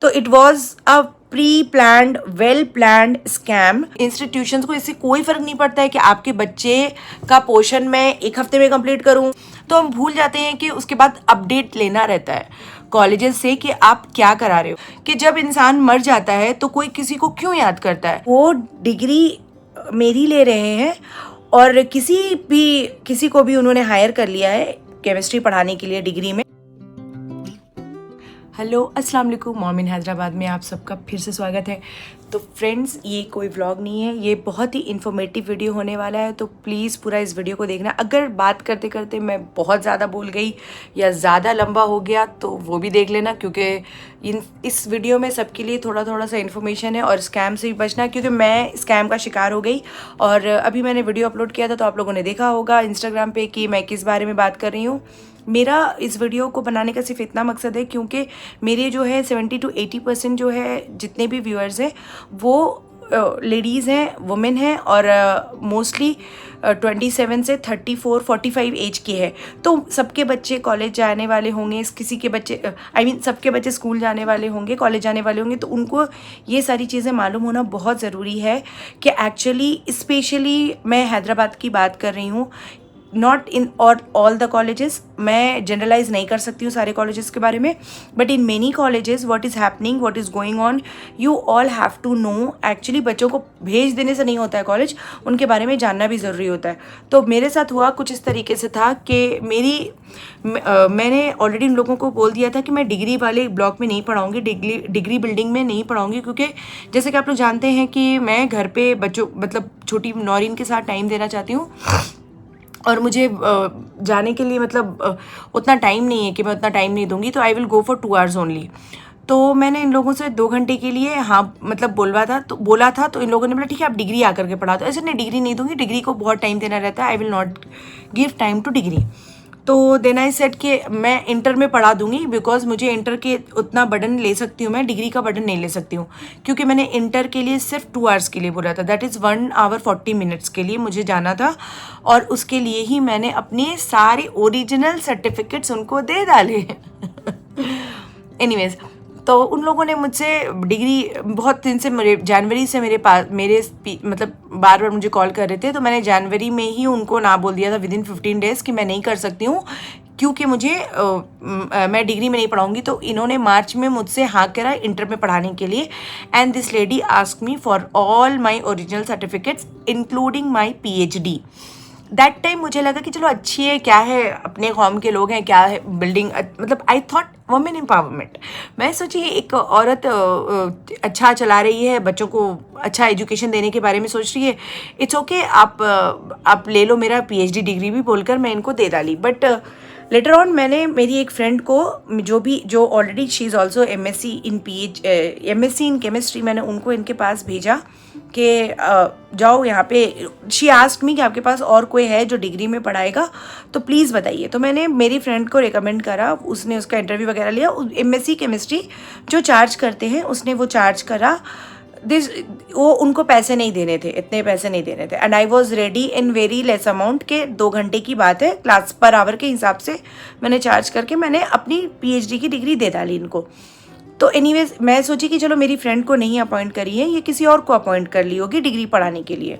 तो it was a pre planned well planned scam. Institutions को इससे कोई फ़र्क नहीं पड़ता है कि आपके बच्चे का पोर्शन मैं एक हफ्ते में कंप्लीट करूं, तो हम भूल जाते हैं कि उसके बाद अपडेट लेना रहता है कॉलेजेस से कि आप क्या करा रहे हो। कि जब इंसान मर जाता है तो कोई किसी को क्यों याद करता है। वो डिग्री मेरी ले रहे हैं और किसी को भी उन्होंने हायर कर लिया है केमिस्ट्री पढ़ाने के लिए डिग्री में। हेलो अस्सलाम वालेकुम, मॉम इन हैदराबाद में आप सबका फिर से स्वागत है। तो फ्रेंड्स, ये कोई व्लॉग नहीं है, ये बहुत ही इन्फॉर्मेटिव वीडियो होने वाला है, तो प्लीज़ पूरा इस वीडियो को देखना। अगर बात करते करते मैं बहुत ज़्यादा बोल गई या ज़्यादा लंबा हो गया तो वो भी देख लेना, क्योंकि इस वीडियो में सबके लिए थोड़ा थोड़ा सा इन्फॉर्मेशन है। और स्कैम से भी बचना, क्योंकि मैं स्कैम का शिकार हो गई। और अभी मैंने वीडियो अपलोड किया था तो आप लोगों ने देखा होगा इंस्टाग्राम पे कि मैं किस बारे में बात कर रही हूँ। मेरा इस वीडियो को बनाने का सिर्फ इतना मकसद है क्योंकि मेरे जो है 70 to 80% जो है जितने भी व्यूअर्स हैं वो लेडीज़ हैं, वुमेन हैं, और मोस्टली 27 से 34-45 एज के हैं। तो सबके बच्चे कॉलेज जाने वाले होंगे, किसी के बच्चे सबके बच्चे स्कूल जाने वाले होंगे, कॉलेज जाने वाले होंगे, तो उनको ये सारी चीज़ें मालूम होना बहुत ज़रूरी है कि एक्चुअली स्पेशली मैं हैदराबाद की बात कर रही हूँ, नॉट इन और ऑल द कॉलेजेस। मैं जनरलाइज नहीं कर सकती हूँ सारे कॉलेजेस के बारे में, but in many colleges what is happening, what is going on, you all have to know. Actually बच्चों को भेज देने से नहीं होता है कॉलेज, उनके बारे में जानना भी ज़रूरी होता है। तो मेरे साथ हुआ कुछ इस तरीके से था कि मैंने ऑलरेडी उन लोगों को बोल दिया था कि मैं डिग्री वाले ब्लॉक में नहीं पढ़ाऊँगी, डिग्री बिल्डिंग में नहीं पढ़ाऊँगी, क्योंकि जैसे कि आप लोग जानते हैं कि मैं घर पे बच्चों मतलब छोटी नौरीन के साथ टाइम देना चाहती हूँ, और मुझे जाने के लिए मतलब उतना टाइम नहीं है कि मैं उतना टाइम नहीं दूंगी, तो I will go for 2 hours only. तो मैंने इन लोगों से 2 घंटे के लिए हाँ मतलब बोला था, तो इन लोगों ने बोला ठीक है आप डिग्री आकर के पढ़ा दो। ऐसे नहीं, डिग्री नहीं दूंगी, डिग्री को बहुत टाइम देना रहता है, I will not give time two degree. तो देन आई सेड कि मैं इंटर में पढ़ा दूंगी, बिकॉज मुझे इंटर के उतना बर्डन ले सकती हूँ, मैं डिग्री का बर्डन नहीं ले सकती हूँ, क्योंकि मैंने इंटर के लिए सिर्फ 2 hours के लिए बोला था, दैट इज़ 1 hour 40 minutes के लिए मुझे जाना था। और उसके लिए ही मैंने अपने सारे ओरिजिनल सर्टिफिकेट्स उनको दे डाले। एनीवेज, तो उन लोगों ने मुझसे डिग्री बहुत दिन से जनवरी से मतलब बार बार मुझे कॉल कर रहे थे, तो मैंने जनवरी में ही उनको ना बोल दिया था विदिन 15 days कि मैं नहीं कर सकती हूँ, क्योंकि मैं डिग्री में नहीं पढ़ाऊँगी। तो इन्होंने मार्च में मुझसे हाँ करा इंटर में पढ़ाने के लिए, and this lady asked me for all my original certificates including my PhD। That time मुझे लगा कि चलो अच्छी है, क्या है, अपने कौम के लोग हैं, क्या है बिल्डिंग, मतलब आई थॉट वुमेन एम्पावरमेंट। मैं सोची एक औरत अच्छा चला रही है, बच्चों को अच्छा एजुकेशन देने के बारे में सोच रही है, इट्स ओके, आप ले लो मेरा PhD डिग्री भी बोलकर मैं इनको दे डाली। बट लेटर ऑन मैंने मेरी एक फ्रेंड को जो already she is also MSc in chemistry, मैंने उनको इनके पास भेजा कि जाओ यहाँ पे। शी आस्क्ड मी कि आपके पास और कोई है जो डिग्री में पढ़ाएगा तो प्लीज़ बताइए। तो मैंने मेरी फ्रेंड को रिकमेंड करा, उसने उसका इंटरव्यू वगैरह लिया, MSc केमिस्ट्री जो चार्ज करते हैं उसने वो चार्ज करा। वो उनको पैसे नहीं देने थे, इतने पैसे नहीं देने थे, and I was ready in very less amount के 2 घंटे की बात है, क्लास पर आवर के हिसाब से मैंने चार्ज करके मैंने अपनी PhD की डिग्री दे डाली इनको। तो एनीवेज मैं सोची कि चलो मेरी फ्रेंड को नहीं अपॉइंट करी है, ये किसी और को अपॉइंट कर ली होगी डिग्री पढ़ाने के लिए।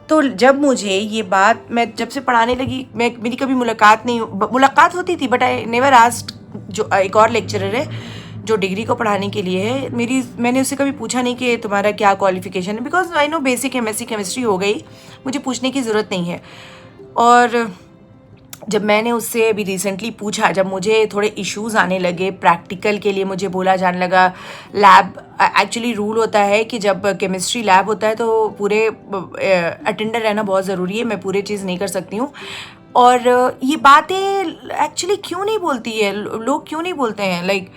तो जब मुझे ये बात, मैं जब से पढ़ाने लगी, मेरी कभी मुलाकात होती थी, बट आई नेवर आस्क्ड। जो एक और लेक्चरर है जो डिग्री को पढ़ाने के लिए है, मैंने उससे कभी पूछा नहीं कि तुम्हारा क्या क्वालिफिकेशन है, because I know basic MSc chemistry हो गई, मुझे पूछने की ज़रूरत नहीं है। और जब मैंने उससे अभी रिसेंटली पूछा, जब मुझे थोड़े इश्यूज़ आने लगे प्रैक्टिकल के लिए, मुझे बोला जाने लगा लैब, एक्चुअली रूल होता है कि जब केमिस्ट्री लैब होता है तो पूरे अटेंडर रहना बहुत ज़रूरी है, मैं पूरे चीज़ नहीं कर सकती हूँ। और ये बातें एक्चुअली क्यों नहीं बोलती है, लोग क्यों नहीं बोलते हैं, लाइक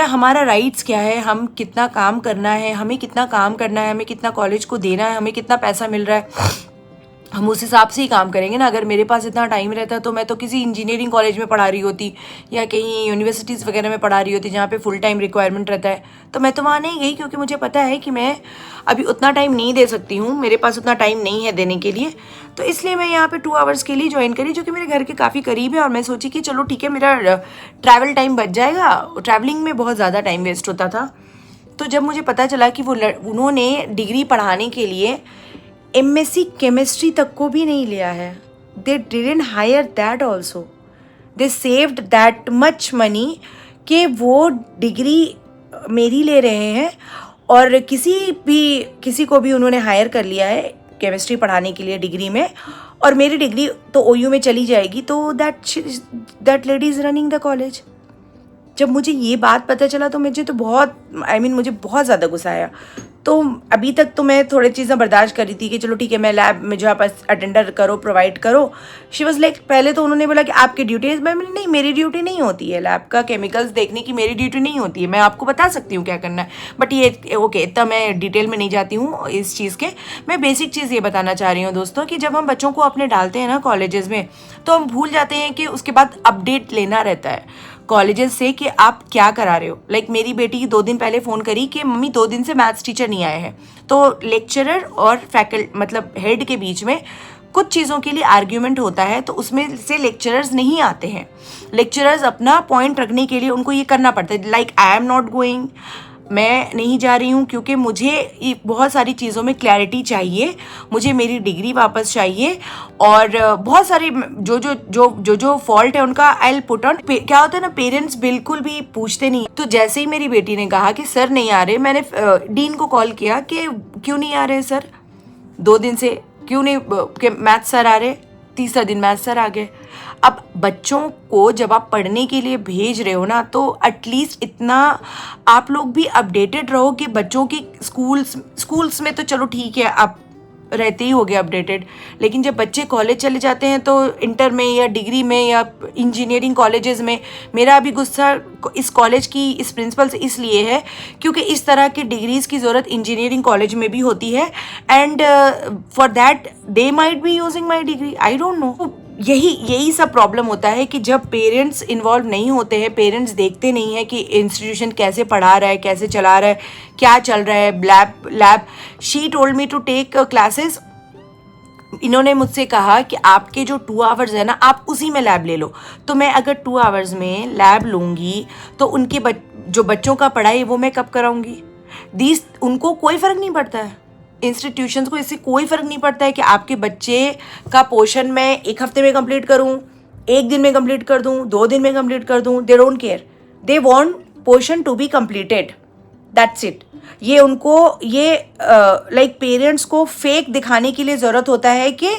हमारा राइट्स क्या है, हम कितना काम करना है, हमें कितना काम करना है, हमें कितना कॉलेज को देना है, हमें कितना पैसा मिल रहा है, हम उस हिसाब से ही काम करेंगे ना। अगर मेरे पास इतना टाइम रहता तो मैं तो किसी इंजीनियरिंग कॉलेज में पढ़ा रही होती या कहीं यूनिवर्सिटीज़ वगैरह में पढ़ा रही होती जहाँ पे फुल टाइम रिक्वायरमेंट रहता है, तो मैं तो वहाँ नहीं गई, क्योंकि मुझे पता है कि मैं अभी उतना टाइम नहीं दे सकती हूँ, मेरे पास उतना टाइम नहीं है देने के लिए। तो इसलिए मैं यहाँ पे 2 आवर्स के लिए ज्वाइन करी, जो कि मेरे घर के काफ़ी करीब है। और मैं सोची कि चलो ठीक है, मेरा ट्रैवल टाइम बच जाएगा। ट्रैवलिंग में बहुत ज़्यादा टाइम वेस्ट होता था। तो जब मुझे पता चला कि उन्होंने डिग्री पढ़ाने के लिए एमएससी केमिस्ट्री तक को भी नहीं लिया है, they didn't hire that also, they saved that much money कि वो डिग्री मेरी ले रहे हैं, और किसी को भी उन्होंने हायर कर लिया है केमिस्ट्री पढ़ाने के लिए डिग्री में, और मेरी डिग्री तो ओयू में चली जाएगी। तो that lady is running the college. जब मुझे ये बात पता चला तो मुझे तो बहुत मुझे बहुत ज़्यादा गुस्सा आया। तो अभी तक तो मैं थोड़ी चीज़ें बर्दाश्त कर रही थी कि चलो ठीक है, मैं लैब में जो आप अटेंडर करो, प्रोवाइड करो। शी वॉज लाइक, पहले तो उन्होंने बोला कि आपकी ड्यूटी है। मैं नहीं, मेरी ड्यूटी नहीं होती है लैब का केमिकल्स देखने की, मेरी ड्यूटी नहीं होती है। मैं आपको बता सकती हूँ क्या करना है, बट ये ओके, इतना मैं डिटेल में नहीं जाती हूँ इस चीज़ के। मैं बेसिक चीज़ ये बताना चाह रही हूँ दोस्तों कि जब हम बच्चों को अपने डालते हैं ना कॉलेजेस में, तो हम भूल जाते हैं कि उसके बाद अपडेट लेना रहता है कॉलेजेस से कि आप क्या करा रहे हो। लाइक मेरी बेटी 2 दिन पहले फ़ोन करी कि मम्मी 2 दिन से मैथ्स टीचर नहीं आए हैं। तो लेक्चरर और मतलब हेड के बीच में कुछ चीज़ों के लिए आर्ग्यूमेंट होता है, तो उसमें से लेक्चरर्स नहीं आते हैं। लेक्चरर्स अपना पॉइंट रखने के लिए उनको ये करना पड़ता है, like I am not going, मैं नहीं जा रही हूँ क्योंकि मुझे बहुत सारी चीज़ों में क्लैरिटी चाहिए, मुझे मेरी डिग्री वापस चाहिए, और बहुत सारे जो फॉल्ट है उनका आई विल पुट ऑन। क्या होता है ना, पेरेंट्स बिल्कुल भी पूछते नहीं। तो जैसे ही मेरी बेटी ने कहा कि सर नहीं आ रहे, मैंने डीन को कॉल किया कि क्यों नहीं आ रहे सर, 2 दिन से क्यों नहीं, कि मैथ सर आ रहे, तीसरा दिन मैथ सर आ गए। अब बच्चों को जब आप पढ़ने के लिए भेज रहे हो ना, तो एटलीस्ट इतना आप लोग भी अपडेटेड रहो कि बच्चों की स्कूल्स में तो चलो ठीक है, आप रहते ही हो गए अपडेटेड, लेकिन जब बच्चे कॉलेज चले जाते हैं तो इंटर में या डिग्री में या इंजीनियरिंग कॉलेजेस में, मेरा अभी गुस्सा इस कॉलेज की, इस प्रिंसिपल से इसलिए है क्योंकि इस तरह की डिग्रीज की ज़रूरत इंजीनियरिंग कॉलेज में भी होती है, and for that they might be using my degree, I don't know. यही सब प्रॉब्लम होता है कि जब पेरेंट्स इन्वॉल्व नहीं होते हैं, पेरेंट्स देखते नहीं है कि इंस्टीट्यूशन कैसे पढ़ा रहा है, कैसे चला रहा है, क्या चल रहा है। Lab she told me to take classes. इन्होंने मुझसे कहा कि आपके जो 2 आवर्स है ना, आप उसी में लैब ले लो। तो मैं अगर 2 आवर्स में लैब लूँगी तो उनके जो बच्चों का पढ़ाई वो मैं कब कराऊँगी। उनको कोई फ़र्क नहीं पड़ता है, इंस्टीट्यूशंस को इससे कोई फ़र्क नहीं पड़ता है कि आपके बच्चे का पोर्शन मैं 1 हफ्ते में कंप्लीट करूं, 1 दिन में कंप्लीट कर दूं, 2 दिन में कंप्लीट कर दूं। They don't care, they want portion to be completed, that's it. ये उनको लाइक पेरेंट्स को फेक दिखाने के लिए ज़रूरत होता है कि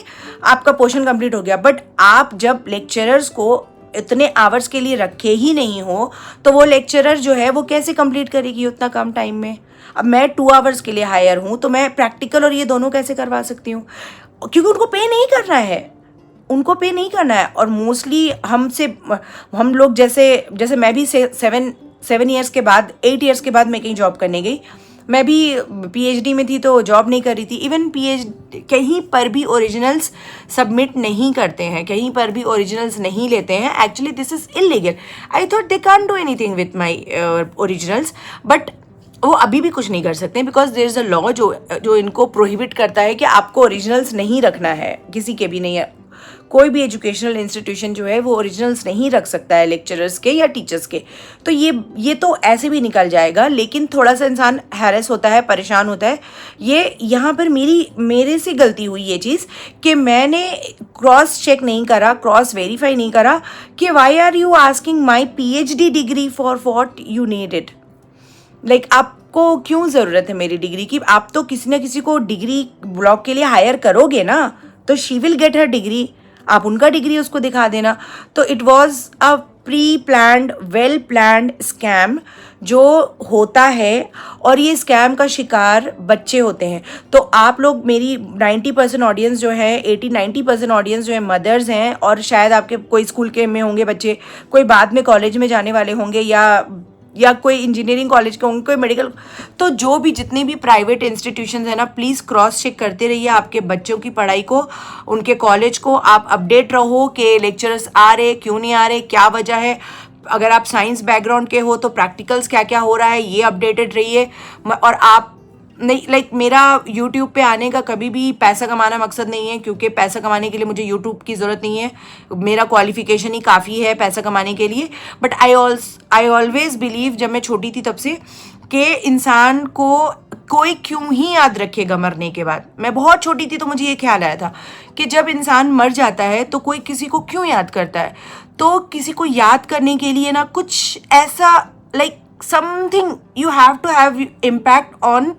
आपका पोर्शन कंप्लीट हो गया। बट आप जब लेक्चरर्स को इतने आवर्स के लिए रखे ही नहीं हो, तो वो लेक्चरर जो है वो कैसे कंप्लीट करेगी उतना कम टाइम में। अब मैं 2 आवर्स के लिए हायर हूँ, तो मैं प्रैक्टिकल और ये दोनों कैसे करवा सकती हूँ, क्योंकि उनको पे नहीं करना है, उनको पे नहीं करना है। और मोस्टली हम लोग जैसे मैं भी 7 ईयर्स के बाद, 8 ईयर्स के बाद मैं कहीं जॉब करने गई। मैं भी पीएचडी में थी तो जॉब नहीं कर रही थी। इवन कहीं पर भी ओरिजिनल्स सबमिट नहीं करते हैं, कहीं पर भी ओरिजिनल्स नहीं लेते हैं। Actually this is illegal. I thought they can't do anything with my originals, but वो अभी भी कुछ नहीं कर सकते because there is a law जो इनको प्रोहिबिट करता है कि आपको ओरिजिनल्स नहीं रखना है, किसी के भी नहीं है। कोई भी एजुकेशनल इंस्टीट्यूशन जो है वो ओरिजिनल्स नहीं रख सकता है लेक्चरर्स के या टीचर्स के। तो ये तो ऐसे भी निकल जाएगा, लेकिन थोड़ा सा इंसान हैरेस होता है, परेशान होता है। ये यहाँ पर मेरे से गलती हुई ये चीज़ कि मैंने क्रॉस चेक नहीं करा, क्रॉस वेरीफाई नहीं करा कि why are you asking my PhD degree for what you need it. Like आपको क्यों ज़रूरत है मेरी डिग्री की? आप तो किसी ना किसी को डिग्री ब्लॉक के लिए हायर करोगे ना, तो she will get her degree, आप उनका डिग्री उसको दिखा देना। तो it was a pre planned, well planned scam जो होता है, और ये स्कैम का शिकार बच्चे होते हैं। तो आप लोग, मेरी 90% ऑडियंस जो है, 80-90% ऑडियंस जो है मदर्स हैं, और शायद आपके कोई स्कूल के में होंगे बच्चे, कोई बाद में कॉलेज में जाने वाले होंगे, या या कोई इंजीनियरिंग कॉलेज के होंगे, कोई मेडिकल, तो जो भी जितनी भी प्राइवेट इंस्टीट्यूशंस है ना, प्लीज़ क्रॉस चेक करते रहिए आपके बच्चों की पढ़ाई को, उनके कॉलेज को। आप अपडेट रहो कि लेक्चरर्स आ रहे, क्यों नहीं आ रहे, क्या वजह है। अगर आप साइंस बैकग्राउंड के हो तो प्रैक्टिकल्स क्या क्या हो रहा है, ये अपडेटेड रहिए। और आप नहीं, लाइक मेरा यूट्यूब पे आने का कभी भी पैसा कमाना मकसद नहीं है, क्योंकि पैसा कमाने के लिए मुझे यूट्यूब की ज़रूरत नहीं है, मेरा क्वालिफिकेशन ही काफ़ी है पैसा कमाने के लिए। बट आई ऑलवेज बिलीव, जब मैं छोटी थी तब से, कि इंसान को कोई क्यों ही याद रखेगा मरने के बाद। मैं बहुत छोटी थी तो मुझे ये ख्याल आया था कि जब इंसान मर जाता है तो कोई किसी को क्यों याद करता है। तो किसी को याद करने के लिए ना कुछ ऐसा, like something, you have to have impact on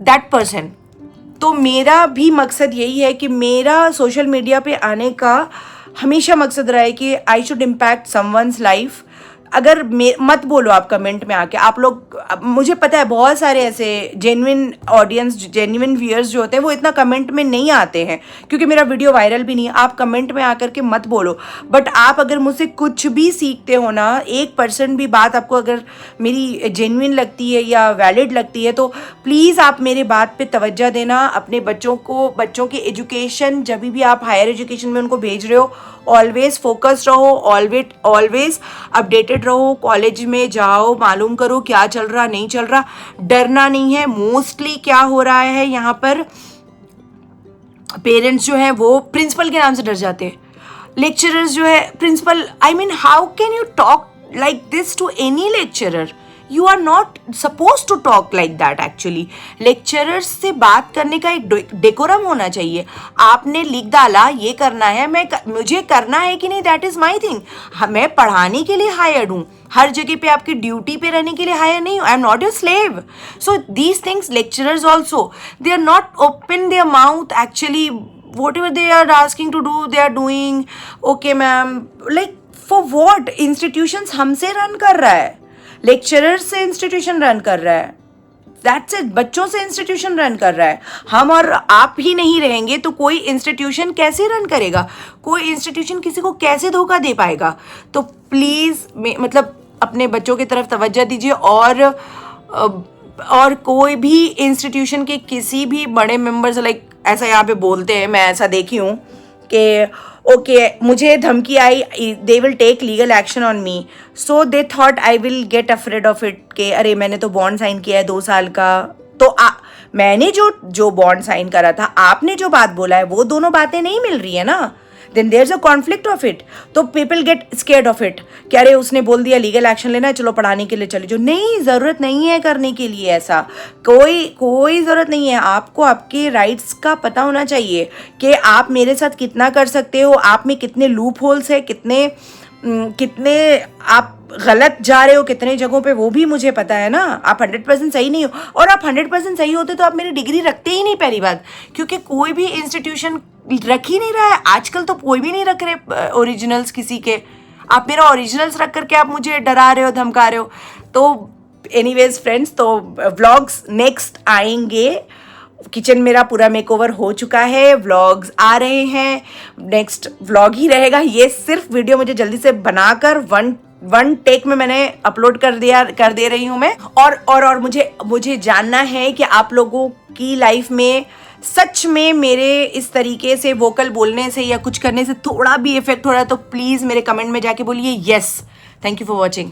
that person. तो मेरा भी मकसद यही है कि मेरा सोशल मीडिया पे आने का हमेशा मकसद रहा है कि I should impact someone's life. अगर मत बोलो आप कमेंट में आके, आप लोग, मुझे पता है बहुत सारे ऐसे जेन्युइन ऑडियंस, जेन्युइन व्यूअर्स जो होते हैं वो इतना कमेंट में नहीं आते हैं, क्योंकि मेरा वीडियो वायरल भी नहीं है। आप कमेंट में आकर के मत बोलो, बट आप अगर मुझसे कुछ भी सीखते हो ना, 1% भी बात आपको अगर मेरी जेन्युइन लगती है या वैलिड लगती है, तो प्लीज़ आप मेरे बात पे तवज्जो देना। अपने बच्चों को, बच्चों की एजुकेशन, जब भी आप हायर एजुकेशन में उनको भेज रहे हो, ऑलवेज फोकस रहो, ऑलवेज अपडेटेड रहो। कॉलेज में जाओ, मालूम करो क्या चल रहा, नहीं चल रहा, डरना नहीं है। मोस्टली क्या हो रहा है यहाँ पर, पेरेंट्स जो है वो प्रिंसिपल के नाम से डर जाते हैं। लेक्चरर्स जो है, principal, I mean how can you talk like this to any lecturer? You are not suppose to talk like that. Actually lecturers से बात करने का एक डेकोरम होना चाहिए। आपने लिख डाला ये करना है, मुझे करना है कि नहीं, दैट इज माई थिंग। मैं पढ़ाने के लिए हायर्ड हूँ, हर जगह पे आपकी ड्यूटी पे रहने के लिए हायर नहीं हूँ। I am not your slave. So these things, lecturers also, they are not open their mouth actually. whatever they are asking to do, they are doing. Okay ma'am, like for what? Institutions हमसे run कर रहा है, lecturer से institution run कर रहा है, that's it. बच्चों से इंस्टीट्यूशन रन कर रहा है। हम और आप ही नहीं रहेंगे तो कोई इंस्टीट्यूशन कैसे रन करेगा? कोई इंस्टीट्यूशन किसी को कैसे धोखा दे पाएगा? तो प्लीज़ मतलब अपने बच्चों की तरफ तवज्जो दीजिए। और कोई भी इंस्टीट्यूशन के किसी भी बड़े मेंबर्स, लाइक ऐसा यहाँ पे बोलते हैं, मैं ऐसा देखी हूँ कि ओके मुझे धमकी आई, they will take legal action on me, so they thought I will get afraid of it कि अरे मैंने तो बॉन्ड साइन किया है 2 साल का, तो मैंने जो बॉन्ड साइन करा था, आपने जो बात बोला है, वो दोनों बातें नहीं मिल रही है ना, then there is a conflict of it. तो people get scared of it कि अरे उसने बोल दिया लीगल एक्शन लेना है, चलो पढ़ाने के लिए चले जाओ। नहीं, ज़रूरत नहीं है करने के लिए ऐसा, कोई ज़रूरत नहीं है। आपको आपके राइट्स का पता होना चाहिए कि आप मेरे साथ कितना कर सकते हो, आप में कितने लूप होल्स है, कितने आप गलत जा रहे हो, कितने जगहों पे, वो भी मुझे पता है ना। आप 100% सही नहीं हो, और आप 100% सही होते तो आप मेरी डिग्री रखते ही नहीं, पहली बात, क्योंकि कोई भी इंस्टीट्यूशन रख ही नहीं रहा है आजकल। तो कोई भी नहीं रख रहे ओरिजिनल्स किसी के। आप मेरा ओरिजिनल्स रख करके आप मुझे डरा रहे हो, धमका रहे हो। तो एनीवेज फ्रेंड्स, तो व्लॉग्स नेक्स्ट आएंगे। किचन मेरा पूरा मेकओवर हो चुका है, व्लॉग्स आ रहे हैं, नेक्स्ट व्लॉग ही रहेगा। ये सिर्फ वीडियो मुझे जल्दी से बनाकर वन टेक में मैंने अपलोड कर दे रही हूँ मैं। और मुझे जानना है कि आप लोगों की लाइफ में सच में मेरे इस तरीके से वोकल बोलने से या कुछ करने से थोड़ा भी इफेक्ट हो रहा है, तो प्लीज़ मेरे कमेंट में जाके बोलिए yes. Thank you for watching.